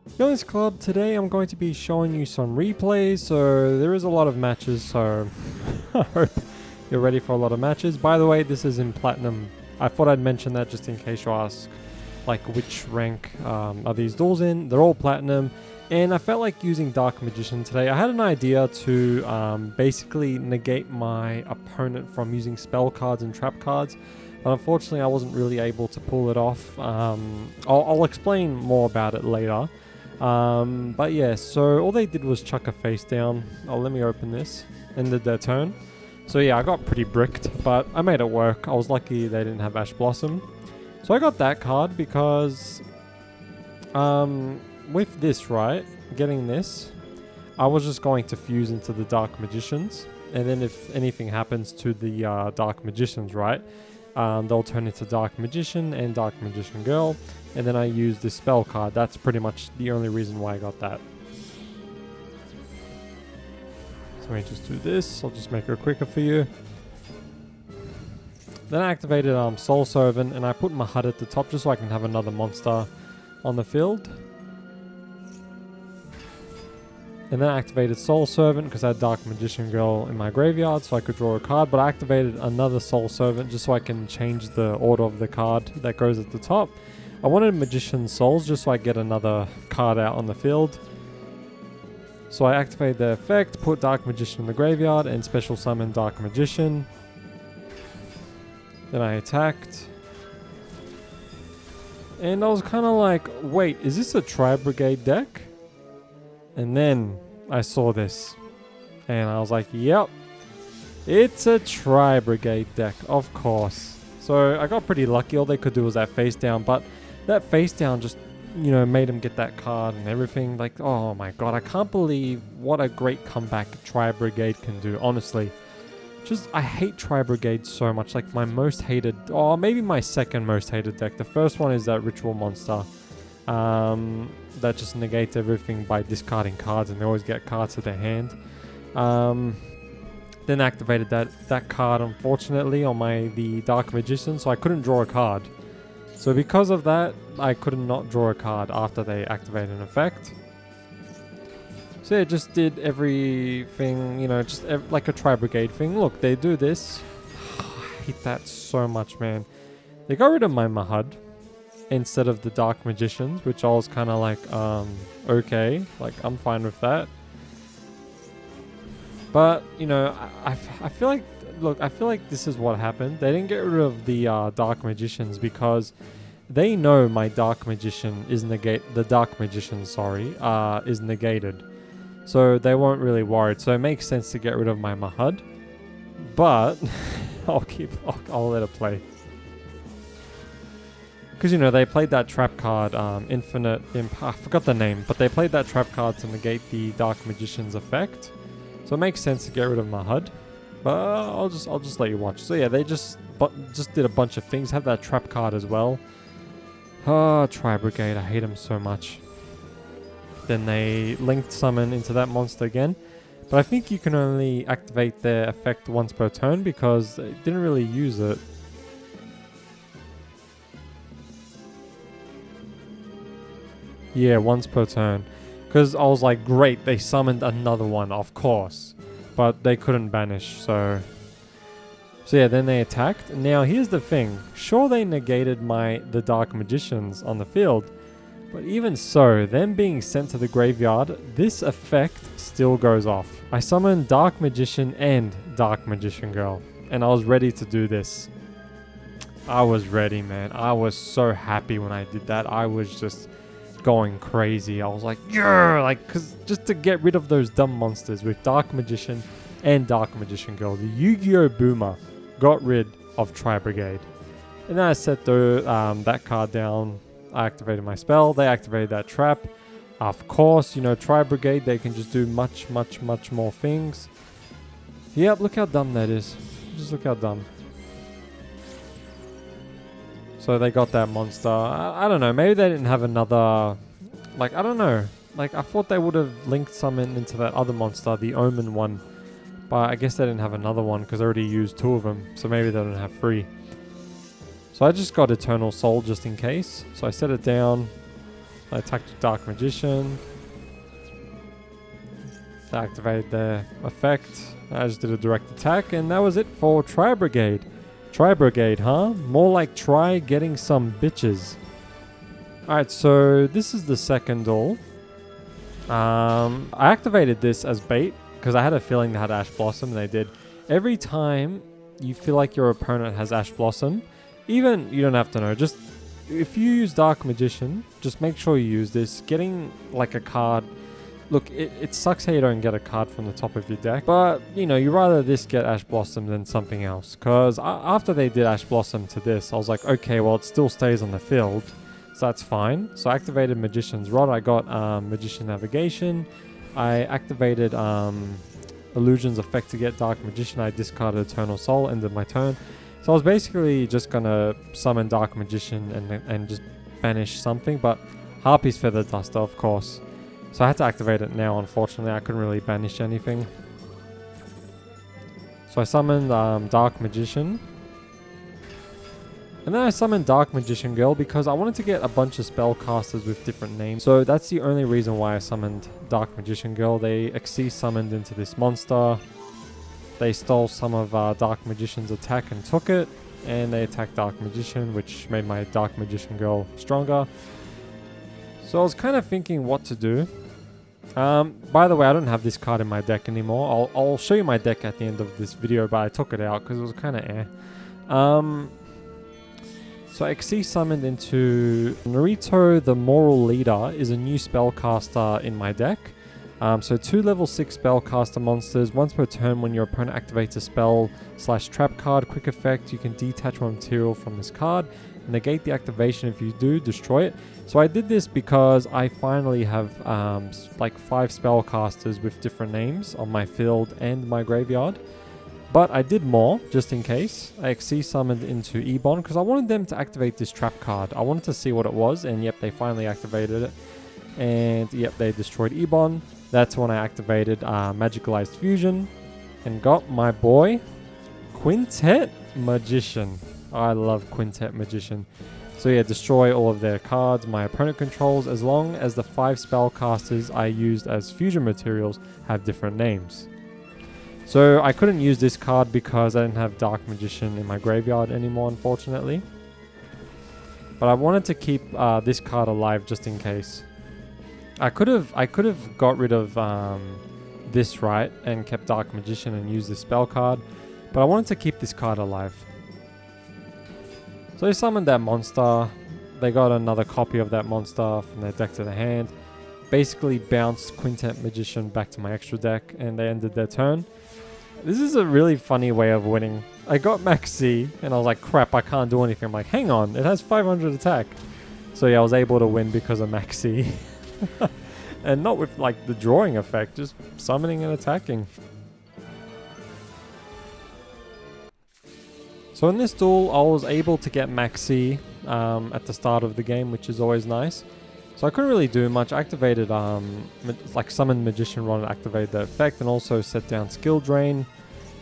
In this club today I'm going to be showing you some replays, so there is a lot of matches, so I hope you're ready for a lot of matches. By the way, this is in Platinum. I thought I'd mention that just in case you ask like which rank are these duels in. They're all Platinum, and I felt like using Dark Magician today. I had an idea to basically negate my opponent from using spell cards and trap cards, but unfortunately I wasn't really able to pull it off. I'll explain more about it later. But yeah, so all they did was chuck a face down. Oh, let me open this. Ended their turn. So yeah, I got pretty bricked, but I made it work. I was lucky they didn't have Ash Blossom. So I got that card because with this, right, getting this, I was just going to fuse into the Dark Magicians, and then if anything happens to the Dark Magicians, right, they'll turn into Dark Magician and Dark Magician Girl, and then I use this spell card. That's pretty much the only reason why I got that. So let me just do this. I'll just make it quicker for you. Then I activated Soul Servant, and I put my HUD at the top just so I can have another monster on the field. And then I activated Soul Servant because I had Dark Magician Girl in my graveyard, so I could draw a card. But I activated another Soul Servant just so I can change the order of the card that goes at the top. I wanted Magician Souls just so I get another card out on the field. So I activated the effect, put Dark Magician in the graveyard, and special summon Dark Magician. Then I attacked. And I was kind of like, wait, is this a Tri-Brigade deck? And then I saw this. And I was like, yep. It's a Tri-Brigade deck, of course. So I got pretty lucky. All they could do was that face down. But that face down just, you know, made him get that card and everything. Like, oh my god, I can't believe what a great comeback Tri-Brigade can do, honestly. Just, I hate Tri-Brigade so much. Like, my most hated, or maybe my second most hated deck. The first one is that Ritual Monster. That just negates everything by discarding cards, and they always get cards to their hand. Then activated that card, unfortunately, on the Dark Magician, so I couldn't draw a card. So because of that, I could not draw a card after they activated an effect. So yeah, just did everything, you know, just like a Tri-Brigade thing. Look, they do this. I hate that so much, man. They got rid of my Mahud instead of the Dark Magicians, which I was kind of like, okay, like, I'm fine with that. But, you know, I feel like, look, I feel like this is what happened. They didn't get rid of the Dark Magicians because they know my Dark Magician is the Dark Magician, sorry, is negated. So they weren't really worried. So it makes sense to get rid of my Mahud. But I'll let it play. Because, you know, they played that trap card, Infinite Imp, I forgot the name, but they played that trap card to negate the Dark Magician's effect. So it makes sense to get rid of my HUD. But I'll just let you watch. So yeah, they just did a bunch of things. Have that trap card as well. Oh, Tri-Brigade, I hate them so much. Then they linked summon into that monster again. But I think you can only activate their effect once per turn because they didn't really use it. Yeah, once per turn. Because I was like, great, they summoned another one, of course. But they couldn't banish, so yeah, then they attacked. Now, here's the thing. Sure, they negated the Dark Magicians on the field. But even so, them being sent to the graveyard, this effect still goes off. I summoned Dark Magician and Dark Magician Girl. And I was ready to do this. I was ready, man. I was so happy when I did that. I was just going crazy. I was like, yeah, like, cause just to get rid of those dumb monsters with Dark Magician and Dark Magician Girl. The Yu-Gi-Oh! Boomer got rid of Tri-Brigade. And then I set that card down. I activated my spell. They activated that trap. Of course, you know, Tri-Brigade, they can just do much, much, much more things. Yep, look how dumb that is. Just look how dumb. So they got that monster. I don't know. Maybe they didn't have another... Like, I don't know. Like, I thought they would have linked summon into that other monster, the Omen one. But I guess they didn't have another one because I already used 2 of them. So maybe they don't have 3. So I just got Eternal Soul just in case. So I set it down. I attacked with Dark Magician. They activated the effect. I just did a direct attack, and that was it for Tri-Brigade. Tri-Brigade, huh? More like try getting some bitches. Alright, so this is the second duel. I activated this as bait because I had a feeling they had Ash Blossom, and they did. Every time you feel like your opponent has Ash Blossom, even, you don't have to know, just if you use Dark Magician, just make sure you use this. Getting like a card, look, it sucks how you don't get a card from the top of your deck, but you know, you rather this get Ash Blossom than something else, because after they did Ash Blossom to this, I was like, okay, well, it still stays on the field, so that's fine. So I activated Magician's Rod. I got Magician Navigation. I activated Illusion's effect to get Dark Magician. I discarded Eternal Soul, ended my turn. So I was basically just gonna summon Dark Magician and just banish something, but Harpy's Feather Duster, of course. So I had to activate it now, unfortunately. I couldn't really banish anything. So I summoned Dark Magician. And then I summoned Dark Magician Girl because I wanted to get a bunch of spellcasters with different names. So that's the only reason why I summoned Dark Magician Girl. They Xyz summoned into this monster. They stole some of Dark Magician's attack and took it. And they attacked Dark Magician, which made my Dark Magician Girl stronger. So I was kind of thinking what to do. By the way, I don't have this card in my deck anymore. I'll show you my deck at the end of this video, but I took it out because it was kind of eh. So Xyz summoned into Naruto the Moral Leader is a new spellcaster in my deck. So 2 level 6 spellcaster monsters. Once per turn, when your opponent activates a spell/trap card, quick effect, you can detach one material from this card. Negate the activation. If you do, destroy it. So I did this because I finally have like 5 spellcasters with different names on my field and my graveyard. But I did more, just in case. I Xyz summoned into Ebon because I wanted them to activate this trap card. I wanted to see what it was, and yep, they finally activated it. And yep, they destroyed Ebon. That's when I activated Magicalized Fusion and got my boy Quintet Magician. I love Quintet Magician. So yeah, destroy all of their cards my opponent controls, as long as the 5 spellcasters I used as fusion materials have different names. So I couldn't use this card because I didn't have Dark Magician in my graveyard anymore, unfortunately. But I wanted to keep this card alive just in case. I could have got rid of this, right, and kept Dark Magician and used this spell card, but I wanted to keep this card alive. So they summoned that monster. They got another copy of that monster from their deck to the hand. Basically bounced Quintet Magician back to my extra deck, and they ended their turn. This is a really funny way of winning. I got Max C, and I was like, crap, I can't do anything. I'm like, hang on, it has 500 attack. So yeah, I was able to win because of Max C. And not with like the drawing effect, just summoning and attacking. So in this duel, I was able to get Max C at the start of the game, which is always nice. So I couldn't really do much. I activated, like summoned Magician Rod and activated the effect, and also set down Skill Drain.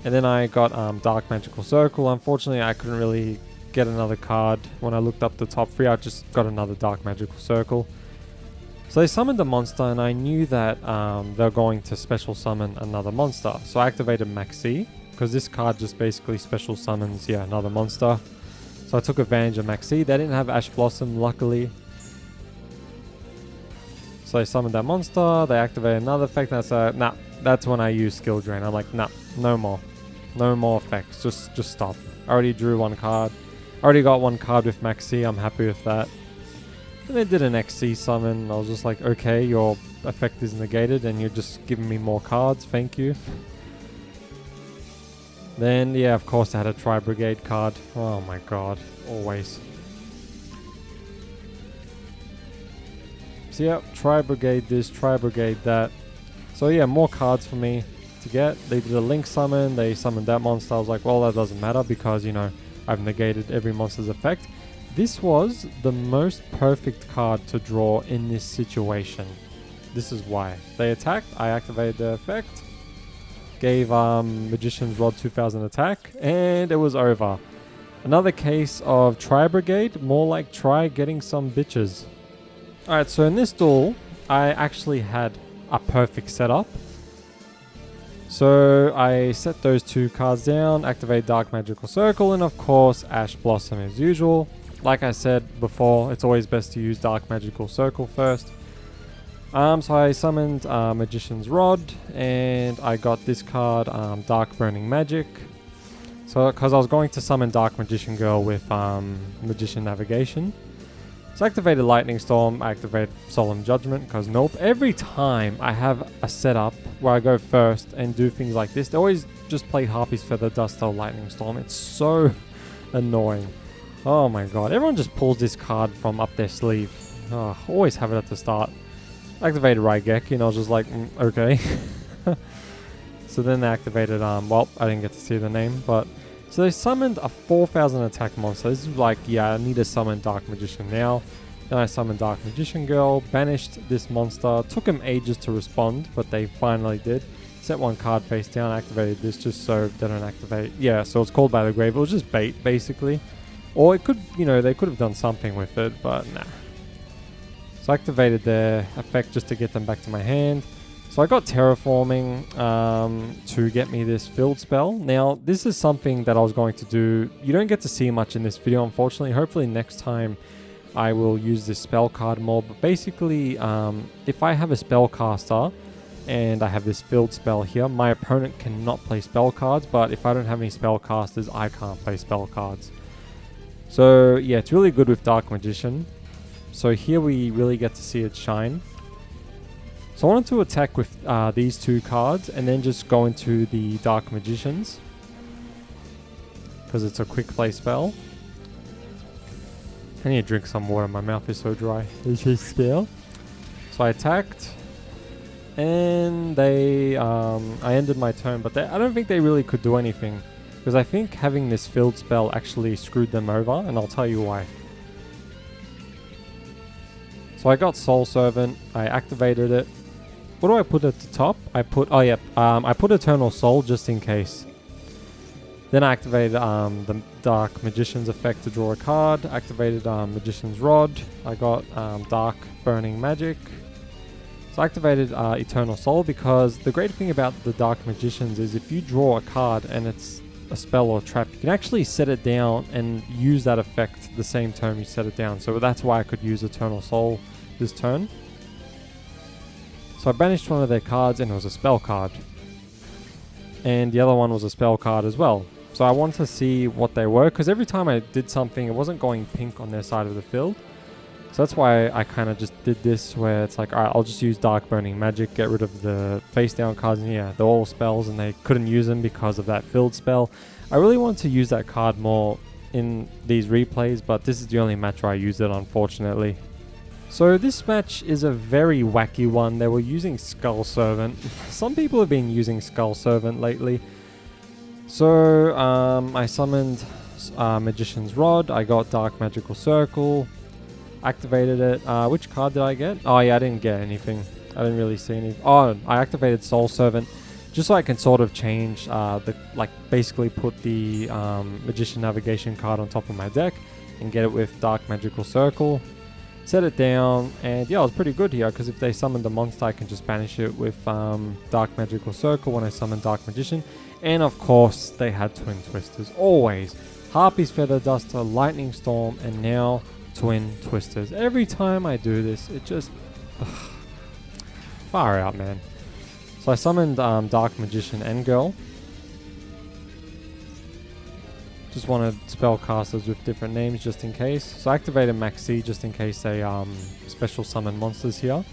And then I got Dark Magical Circle. Unfortunately, I couldn't really get another card. When I looked up the top 3, I just got another Dark Magical Circle. So they summoned a monster, and I knew that they're going to special summon another monster. So I activated Max C, because this card just basically special summons, yeah, another monster. So I took advantage of Max C. They didn't have Ash Blossom, luckily. So I summoned that monster, they activated another effect, and that's when I used Skill Drain. I'm like, nah, no more. No more effects, just stop. I already drew 1 card. I already got 1 card with Max C, I'm happy with that. And they did an Xyz summon, I was just like, okay, your effect is negated and you're just giving me more cards, thank you. Then, yeah, of course I had a Tri-Brigade card. Oh my god, always. So yeah, Tri-Brigade this, Tri-Brigade that. So yeah, more cards for me to get. They did a Link summon, they summoned that monster. I was like, well, that doesn't matter because, you know, I've negated every monster's effect. This was the most perfect card to draw in this situation. This is why. They attacked, I activated the effect, gave Magician's Rod 2000 attack, and it was over. Another case of Tri-Brigade, more like try getting some bitches. Alright, so in this duel, I actually had a perfect setup. So I set those 2 cards down, activate Dark Magical Circle, and of course Ash Blossom as usual. Like I said before, it's always best to use Dark Magical Circle first. So I summoned Magician's Rod, and I got this card, Dark Burning Magic. So, because I was going to summon Dark Magician Girl with Magician Navigation. So I activated Lightning Storm, I activated Solemn Judgment, because nope, every time I have a setup where I go first and do things like this, they always just play Harpy's Feather Duster or Lightning Storm. It's so annoying. Oh my god, everyone just pulls this card from up their sleeve. Oh, always have it at the start. Activated Raigeki and I was just like, okay. So then they activated, well, I didn't get to see the name, but... So they summoned a 4,000 attack monster. This is like, yeah, I need to summon Dark Magician now. Then I summoned Dark Magician Girl, banished this monster. Took him ages to respond, but they finally did. Set 1 card face down, activated this just so they don't activate. Yeah, so it's called by the grave. It was just bait, basically. Or it could, you know, they could have done something with it, but nah. So I activated their effect just to get them back to my hand. So I got Terraforming to get me this field spell. Now, this is something that I was going to do. You don't get to see much in this video, unfortunately. Hopefully next time I will use this spell card more. But basically, if I have a spellcaster and I have this field spell here, my opponent cannot play spell cards. But if I don't have any spellcasters, I can't play spell cards. So yeah, it's really good with Dark Magician. So here we really get to see it shine. So I wanted to attack with these 2 cards and then just go into the Dark Magicians, because it's a quick play spell. I need to drink some water, my mouth is so dry. This is spell. So I attacked and they I ended my turn, but I don't think they really could do anything, because I think having this field spell actually screwed them over, and I'll tell you why. So I got Soul Servant, I activated it. What do I put at the top? I put, oh yeah, I put Eternal Soul just in case. Then I activated the Dark Magician's effect to draw a card. Activated Magician's Rod. I got Dark Burning Magic. So I activated Eternal Soul, because the great thing about the Dark Magicians is if you draw a card and it's a spell or trap, you can actually set it down and use that effect the same turn you set it down. So that's why I could use Eternal Soul this turn. So I banished one of their cards and it was a spell card. And the other one was a spell card as well. So I wanted to see what they were, because every time I did something, it wasn't going pink on their side of the field. So that's why I kind of just did this, where it's like, alright, I'll just use Dark Burning Magic, get rid of the face down cards. And yeah, they're all spells and they couldn't use them because of that field spell. I really wanted to use that card more in these replays, but this is the only match where I used it, unfortunately. So this match is a very wacky one. They were using Skull Servant. Some people have been using Skull Servant lately. So I summoned Magician's Rod. I got Dark Magical Circle. Activated it. Which card did I get? Oh yeah, I didn't get anything. I didn't really see any. Oh, I activated Soul Servant just so I can sort of change basically put the Magician Navigation card on top of my deck and get it with Dark Magical Circle. Set it down, and yeah, it was pretty good here, because if they summoned a monster, I can just banish it with Dark Magical Circle when I summon Dark Magician. And of course, they had Twin Twisters. Always. Harpy's Feather Duster, Lightning Storm, and now Twin Twisters. Every time I do this, it just... far out, man. So I summoned Dark Magician and Girl. Just wanted spellcasters with different names just in case. So I activated Maxi just in case they special summon monsters here.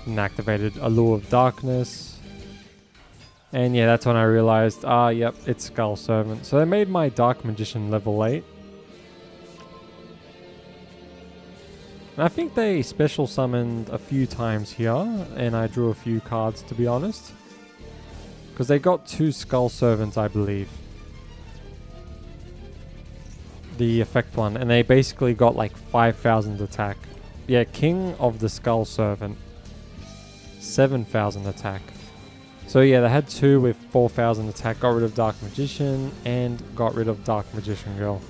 And activated Allure of Darkness. And yeah, that's when I realized, yep, it's Skull Servant. So they made my Dark Magician level 8. And I think they special summoned a few times here, and I drew a few cards, to be honest. Because they got 2 Skull Servants, I believe. The effect one, and they basically got like 5,000 attack. Yeah, King of the Skull Servant, 7,000 attack. So yeah, they had 2 with 4,000 attack, got rid of Dark Magician, and got rid of Dark Magician Girl.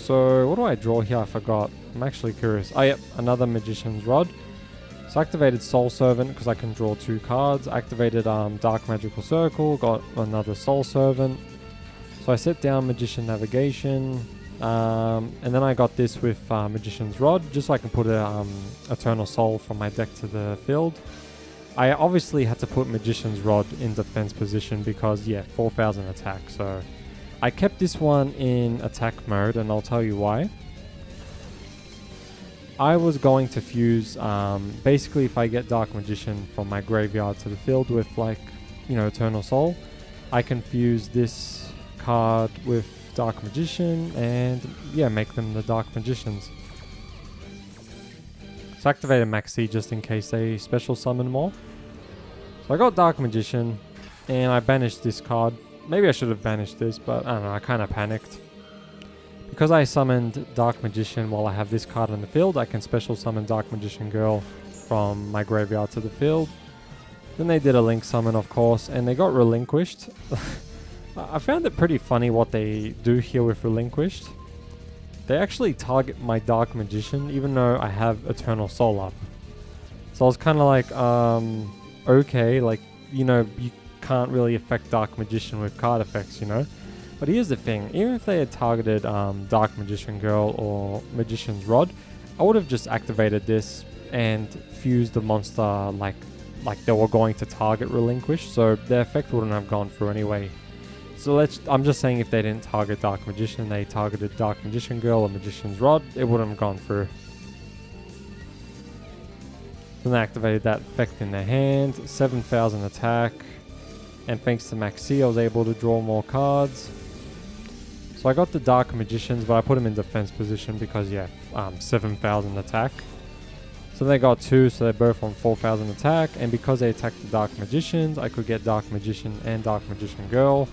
So what do I draw here? I forgot. I'm actually curious. Oh, yep, another Magician's Rod. So I activated Soul Servant because I can draw 2 cards. I activated Dark Magical Circle, got another Soul Servant. So I set down Magician Navigation, and then I got this with Magician's Rod, just so I can put a Eternal Soul from my deck to the field. I obviously had to put Magician's Rod in defense position because, yeah, 4,000 attack. So I kept this one in attack mode, and I'll tell you why. I was going to fuse, basically if I get Dark Magician from my graveyard to the field with, like, you know, Eternal Soul, I can fuse this card with Dark Magician and, yeah, make them the Dark Magicians. So I activated Maxi just in case they special summon more. So I got Dark Magician, and I banished this card. Maybe I should have banished this, but I don't know, I kind of panicked. Because I summoned Dark Magician while I have this card on the field, I can special summon Dark Magician Girl from my graveyard to the field. Then they did a Link summon, of course, and they got relinquished. I found it pretty funny what they do here with relinquished. They actually target my Dark Magician even though I have Eternal Soul up. So I was kind of like, okay, like, you know, you can't really affect Dark Magician with card effects, you know? But here's the thing, even if they had targeted Dark Magician Girl or Magician's Rod, I would have just activated this and fused the monster like they were going to target relinquish, so the effect wouldn't have gone through anyway. So I'm just saying if they didn't target Dark Magician, they targeted Dark Magician Girl or Magician's Rod, it wouldn't have gone through. Then they activated that effect in their hand, 7,000 attack, and thanks to Maxi I was able to draw more cards. So I got the Dark Magicians, but I put them in defense position because, yeah, 7,000 attack. So they got 2, so they're both on 4,000 attack, and because they attacked the Dark Magicians, I could get Dark Magician and Dark Magician Girl.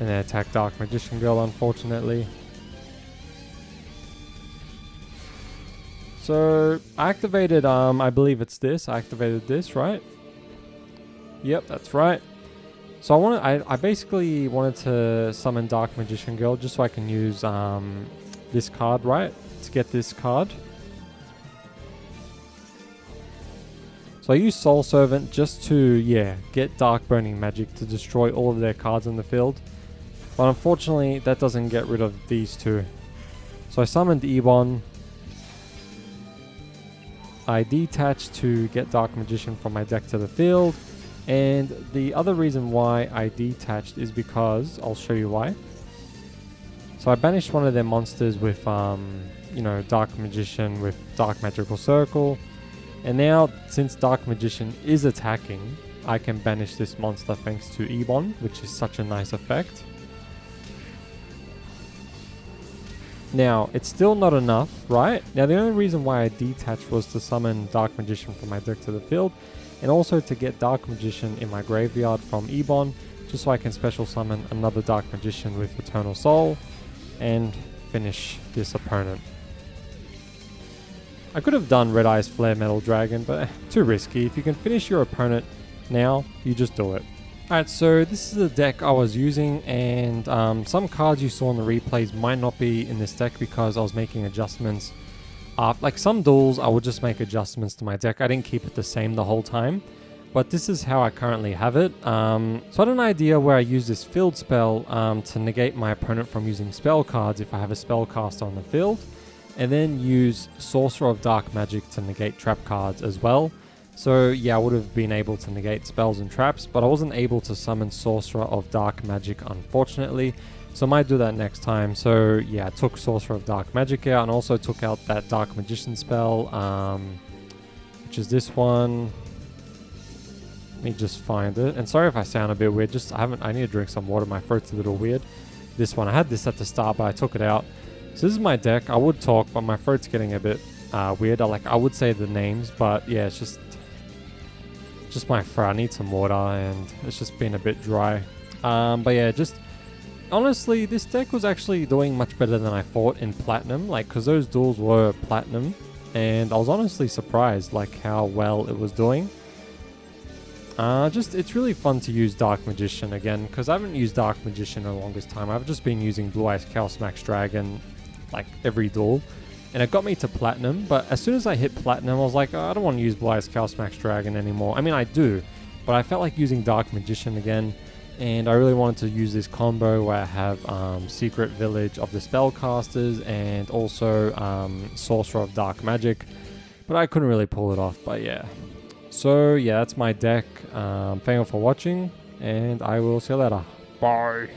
And they attacked Dark Magician Girl, unfortunately. So I activated, I believe it's this. I activated this, right? Yep, that's right. So I basically wanted to summon Dark Magician Girl just so I can use this card, right? To get this card. So I used Soul Servant just to, yeah, get Dark Burning Magic to destroy all of their cards in the field. But unfortunately, that doesn't get rid of these 2. So I summoned Ebon. I detached to get Dark Magician from my deck to the field. And the other reason why I detached is because, I'll show you why. So I banished one of their monsters with, you know, Dark Magician with Dark Magical Circle. And now, since Dark Magician is attacking, I can banish this monster thanks to Ebon, which is such a nice effect. Now, it's still not enough, right? Now, the only reason why I detached was to summon Dark Magician from my deck to the field, and also to get Dark Magician in my graveyard from Ebon, just so I can special summon another Dark Magician with Eternal Soul, and finish this opponent. I could have done Red Eyes Flare Metal Dragon, but too risky. If you can finish your opponent now, you just do it. Alright, so this is the deck I was using, and some cards you saw in the replays might not be in this deck because I was making adjustments. Like some duels, I would just make adjustments to my deck. I didn't keep it the same the whole time, but this is how I currently have it. So I had an idea where I use this field spell to negate my opponent from using spell cards if I have a spellcaster on the field, and then use Sorcerer of Dark Magic to negate trap cards as well. So yeah, I would have been able to negate spells and traps, but I wasn't able to summon Sorcerer of Dark Magic, unfortunately. So I might do that next time. So yeah, I took Sorcerer of Dark Magic out and also took out that Dark Magician spell, which is this one. Let me just find it. And sorry if I sound a bit weird, I need to drink some water, my throat's a little weird. This one, I had this at the start, but I took it out. So this is my deck. I would talk, but my throat's getting a bit weird. I would say the names, but yeah, it's just my throat. I need some water and it's just been a bit dry. But yeah, honestly, this deck was actually doing much better than I thought in Platinum, because those duels were Platinum, and I was honestly surprised, how well it was doing. Just it's really fun to use Dark Magician again, because I haven't used Dark Magician in the longest time. I've just been using Blue Eyes Chaos Max Dragon like every duel, and it got me to Platinum, but as soon as I hit Platinum I was like, oh, I don't want to use Blue Eyes Chaos Max Dragon anymore. I mean, I do, but I felt like using Dark Magician again, and I really wanted to use this combo where I have Secret Village of the Spellcasters and also Sorcerer of Dark Magic, but I couldn't really pull it off. But yeah, so yeah, that's my deck. Thank you for watching, and I will see you later. Bye.